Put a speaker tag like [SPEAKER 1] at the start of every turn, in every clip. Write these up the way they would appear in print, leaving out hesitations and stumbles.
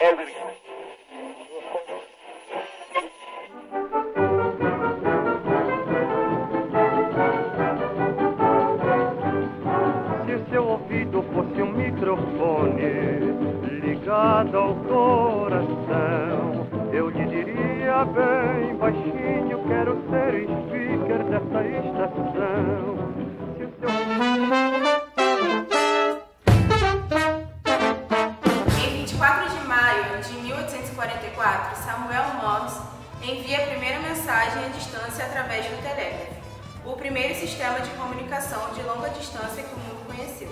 [SPEAKER 1] Se o seu ouvido fosse um microfone ligado ao coração, eu lhe diria bem baixinho, quero ser speaker dessa estação. Se o seu...
[SPEAKER 2] Em 24 de maio de 1844, Samuel Morse envia a primeira mensagem à distância através do telégrafo, o primeiro sistema de comunicação de longa distância que o mundo conheceu.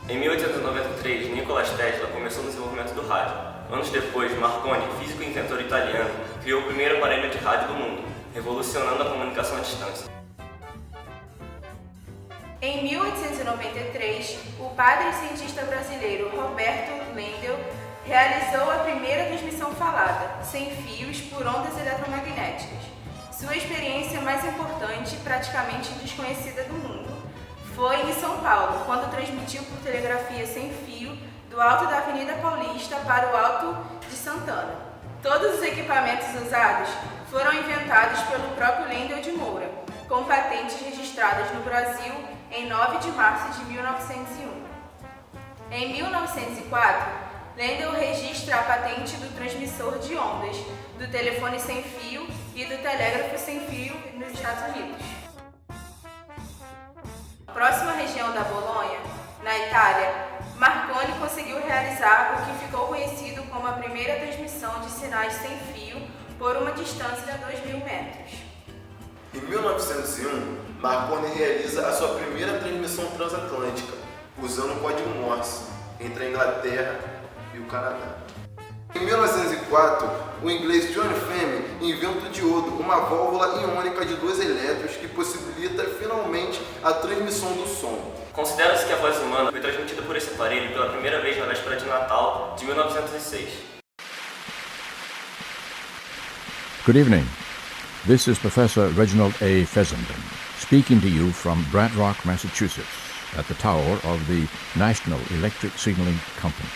[SPEAKER 3] Em 1893, Nikola Tesla começou o desenvolvimento do rádio. Anos depois, Marconi, físico e inventor italiano, criou o primeiro aparelho de rádio do mundo, revolucionando a comunicação à distância.
[SPEAKER 2] Em 1893, o padre e cientista brasileiro Roberto Lendel realizou a primeira transmissão falada, sem fios, por ondas eletromagnéticas. Sua experiência mais importante, praticamente desconhecida do mundo, foi em São Paulo, quando transmitiu por telegrafia sem fio do alto da Avenida Paulista para o Alto de Santana. Todos os equipamentos usados foram inventados pelo próprio Lendel de Moura, com patentes registradas no Brasil em 9 de março de 1901. Em 1904, Lendel registra a patente do transmissor de ondas, do telefone sem fio e do telégrafo sem fio nos Estados Unidos. Próxima à região da Bolonha, na Itália, Marconi conseguiu realizar o que ficou conhecido como a primeira transmissão de sinais sem fio por uma distância de 2.000 metros.
[SPEAKER 4] Em 1901, Marconi realiza a sua primeira transmissão transatlântica, usando o código Morse, entre a Inglaterra e o Canadá. Em 1904, o inglês John Fehmy inventa o diodo, uma válvula iônica de 2 elétrons que possibilita finalmente a transmissão do som.
[SPEAKER 3] Considera-se que a voz humana foi transmitida por esse aparelho pela primeira vez na véspera de Natal de 1906.
[SPEAKER 5] Good evening. This is Professor Reginald A. Fessenden, speaking to you from Brant Rock, Massachusetts, at the tower of the National Electric Signaling Company.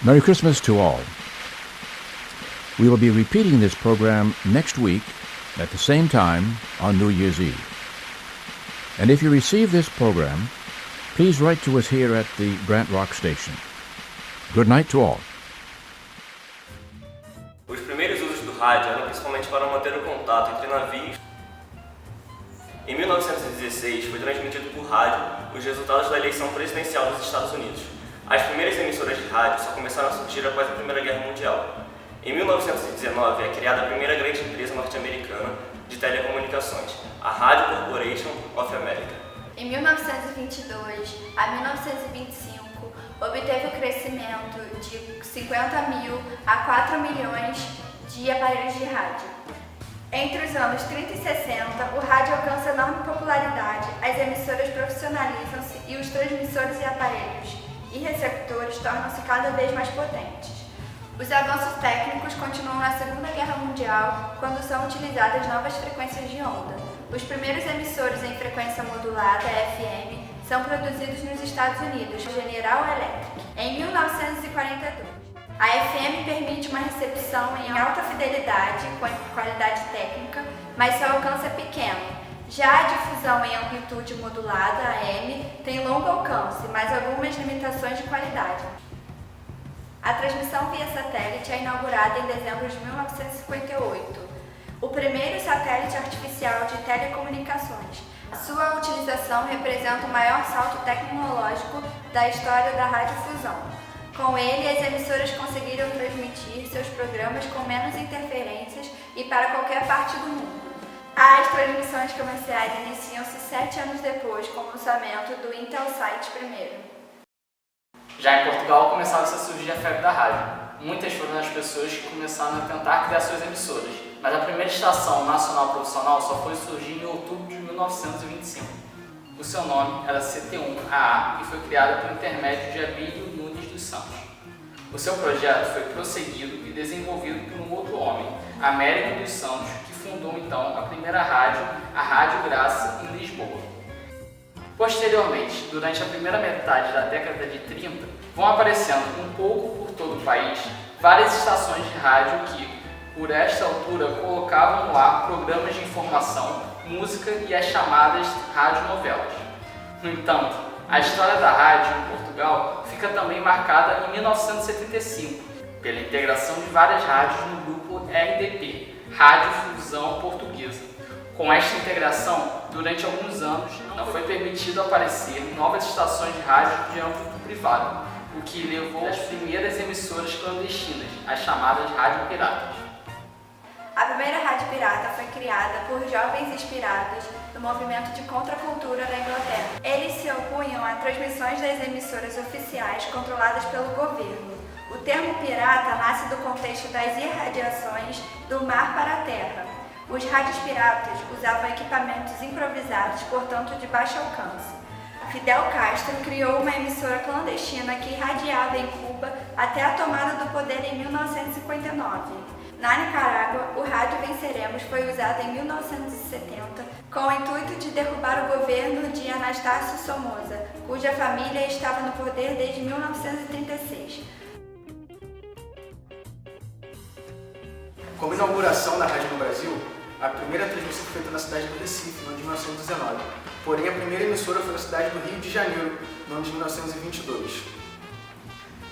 [SPEAKER 5] Merry Christmas to all. We will be repeating this program next week at the same time on New Year's Eve. And if you receive this program, please write to us here at the Brant Rock Station. Good night to all.
[SPEAKER 3] Os primeiros usos do rádio eram principalmente para manter o contato entre navios. Em 1916, foi transmitido por rádio os resultados da eleição presidencial dos Estados Unidos. As primeiras emissoras de rádio só começaram a surgir após a Primeira Guerra Mundial. Em 1919 é criada a primeira grande empresa norte-americana de telecomunicações, a Radio Corporation of America.
[SPEAKER 6] Em 1922 a 1925, obteve o crescimento de 50.000 a 4 milhões de aparelhos de rádio. Entre os anos 30 e 60, o rádio alcança enorme popularidade, as emissoras profissionalizam-se e os transmissores e aparelhos e receptores tornam-se cada vez mais potentes. Os avanços técnicos continuam na Segunda Guerra Mundial, quando são utilizadas novas frequências de onda. Os primeiros emissores em frequência modulada, FM, são produzidos nos Estados Unidos, General Electric, em 1942. A FM permite uma recepção em alta fidelidade, com qualidade técnica, mas seu alcance é pequeno. Já a difusão em amplitude modulada, AM, tem longo alcance, mas algumas limitações de qualidade. A transmissão via satélite é inaugurada em dezembro de 1958, o primeiro satélite artificial de telecomunicações. Sua utilização representa o maior salto tecnológico da história da radiodifusão. Com ele, as emissoras conseguiram transmitir seus programas com menos interferências e para qualquer parte do mundo. As transmissões comerciais iniciam-se 7 anos depois, com o lançamento do Intelsat primeiro.
[SPEAKER 7] Já em Portugal começava a surgir a febre da rádio. Muitas foram as pessoas que começaram a tentar criar suas emissoras, mas a primeira estação nacional profissional só foi surgir em outubro de 1925. O seu nome era CT1AA e foi criada por intermédio de Abílio Nunes dos Santos. O seu projeto foi prosseguido e desenvolvido por um outro homem, Américo dos Santos, que fundou então a primeira rádio, a Rádio Graça, em Lisboa. Posteriormente, durante a primeira metade da década de 30, vão aparecendo um pouco por todo o país várias estações de rádio que, por esta altura, colocavam no ar programas de informação, música e as chamadas radionovelas. No entanto, a história da rádio em Portugal fica também marcada em 1975, pela integração de várias rádios no grupo RDP, Rádio Fusão Portuguesa. Com esta integração, durante alguns anos, não foi permitido aparecer novas estações de rádio de âmbito privado, o que levou às primeiras emissoras clandestinas, as chamadas rádio piratas.
[SPEAKER 6] A primeira rádio pirata foi criada por jovens inspirados no movimento de contracultura na Inglaterra. Eles se opunham a transmissões das emissoras oficiais controladas pelo governo. O termo pirata nasce do contexto das irradiações do mar para a terra. Os rádios piratas usavam equipamentos improvisados, portanto de baixo alcance. Fidel Castro criou uma emissora clandestina que irradiava em Cuba até a tomada do poder em 1959. Na Nicarágua, o rádio Venceremos foi usado em 1970 com o intuito de derrubar o governo de Anastácio Somoza, cuja família estava no poder desde 1936.
[SPEAKER 8] Como inauguração da rádio no Brasil, a primeira transmissão foi feita na cidade do Recife, no ano de 1919. Porém, a primeira emissora foi na cidade do Rio de Janeiro, no ano de 1922.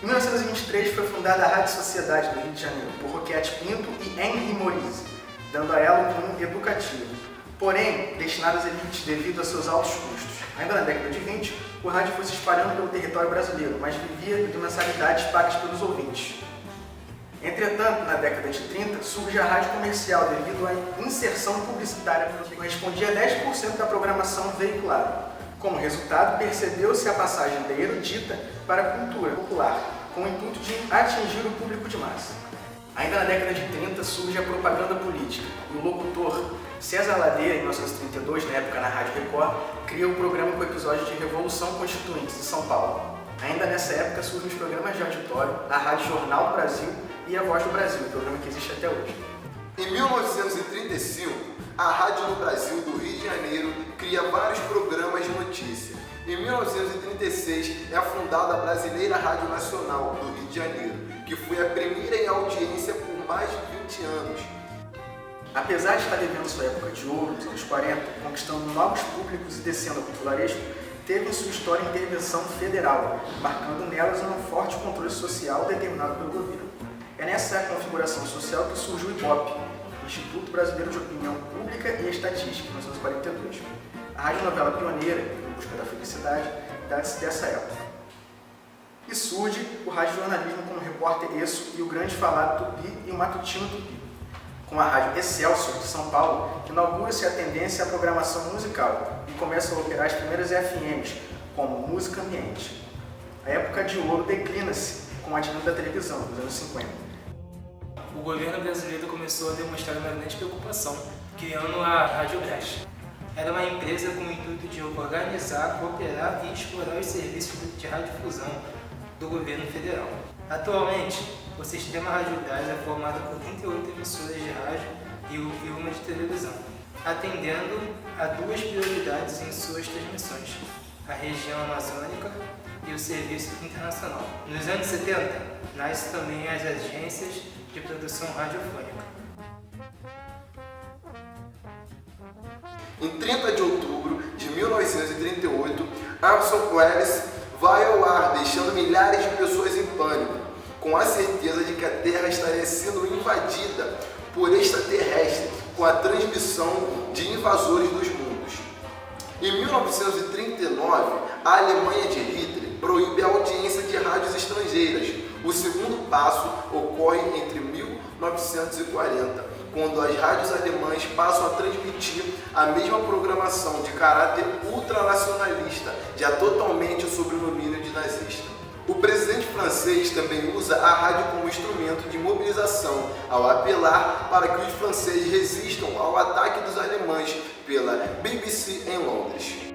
[SPEAKER 8] Em 1923 foi fundada a Rádio Sociedade do Rio de Janeiro, por Roquete Pinto e Henri Morise, dando a ela um cunho educativo, porém destinado às elites devido a seus altos custos. Ainda na década de 20, o rádio foi se espalhando pelo território brasileiro, mas vivia de mensalidades pagas pelos ouvintes. Entretanto, na década de 30, surge a rádio comercial devido à inserção publicitária que correspondia a 10% da programação veiculada. Como resultado, percebeu-se a passagem da erudita para a cultura popular, com o intuito de atingir o público de massa. Ainda na década de 30 surge a propaganda política, e o locutor César Ladeira, em 1932, na época na Rádio Record, cria o programa com episódios de Revolução Constituinte de São Paulo. Ainda nessa época surgem os programas de auditório, a Rádio Jornal do Brasil e a Voz do Brasil, programa que existe até hoje.
[SPEAKER 4] Em 1935, a Rádio no Brasil do Rio de Janeiro cria vários programas de notícia. Em 1936 é fundada a Brasileira Rádio Nacional do Rio de Janeiro, que foi a primeira em audiência por mais de 20 anos.
[SPEAKER 8] Apesar de estar vivendo sua época de ouro, nos anos 40, conquistando novos públicos e descendo ao popularesco, teve em sua história intervenção federal, marcando nelas um forte controle social determinado pelo governo. É nessa configuração social que surgiu o IBOP, Instituto Brasileiro de Opinião Pública e Estatística, em 1942. A radionovela pioneira, Em Busca da Felicidade, data-se dessa época. E surge o radiojornalismo com o repórter Esso e o grande falado Tupi e o matutino Tupi. Com a rádio Excelsior de São Paulo, inaugura-se a tendência à programação musical e começam a operar as primeiras FMs, como Música Ambiente. A época de ouro declina-se com o advento da televisão, dos anos 50.
[SPEAKER 9] O governo brasileiro começou a demonstrar uma grande preocupação, criando a Rádio Brás. Era uma empresa com o intuito de organizar, cooperar e explorar os serviços de radiodifusão do governo federal. Atualmente, o sistema Rádio Brás é formado por 38 emissoras de rádio e uma de televisão, atendendo a duas prioridades em suas transmissões: a região amazônica e o serviço internacional. Nos anos 70, nascem também as agências de produção radiofônica.
[SPEAKER 4] Em 30 de outubro de 1938, Orson Welles vai ao ar, deixando milhares de pessoas em pânico, com a certeza de que a Terra estaria sendo invadida por extraterrestres com a transmissão de invasores dos mundos. Em 1939, a Alemanha de Hitler proíbe a audiência de rádios estrangeiras. O segundo passo ocorre entre 1940, quando as rádios alemãs passam a transmitir a mesma programação de caráter ultranacionalista, já totalmente sob o domínio de nazista. O presidente francês também usa a rádio como instrumento de mobilização, ao apelar para que os franceses resistam ao ataque dos alemães pela BBC em Londres.